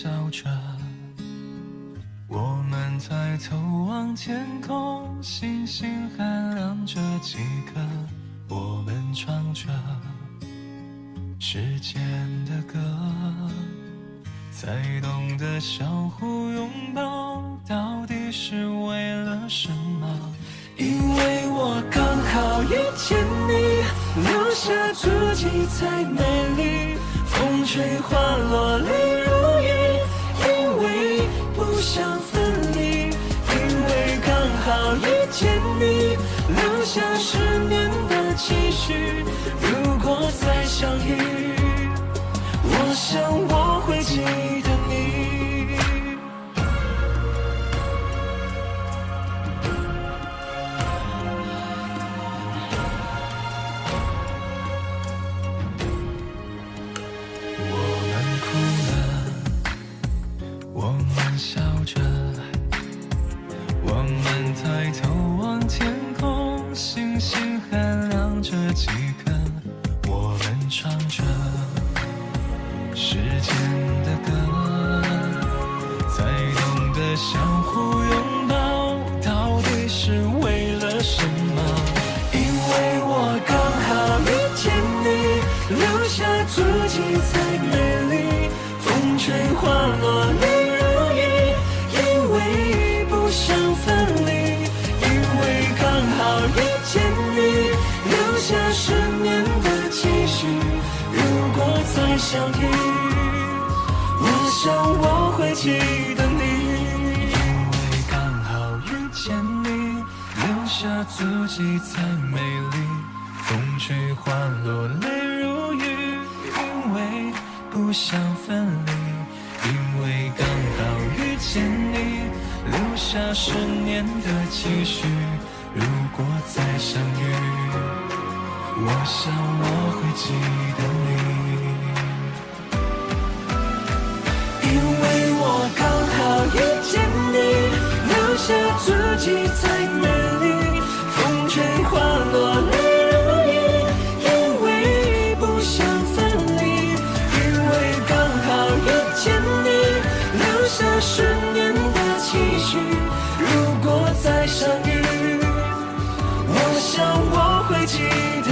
笑着，我们抬头望天空，星星还亮着几颗，我们唱着时间的歌，才懂得相互拥抱到底是为了什么。因为我刚好遇见你，留下足迹才美丽，风吹花落泪如雨，因为不想分离，因为刚好遇见你，留下10年的期许，如果再相遇，我想我会记得你。笑着，我们抬头望天空，星星还亮着几颗，我们唱着时间的歌，才懂得相互拥抱到底是为了什么。因为我刚好遇见你，留下足迹才美丽，风吹花落泪10年的期许，如果再相遇，我想我会记得你。因为刚好遇见你，留下足迹才美丽，风吹花落泪如雨，因为不想分离，因为刚好遇见你，留下10年的期许，如果再相遇，我想我会记得你。因为我刚好遇见你，留下足迹才美丽，风吹花落泪如雨，因为不想分离，因为刚好遇见你，留下10年的期许，如果再相遇，我想我会记得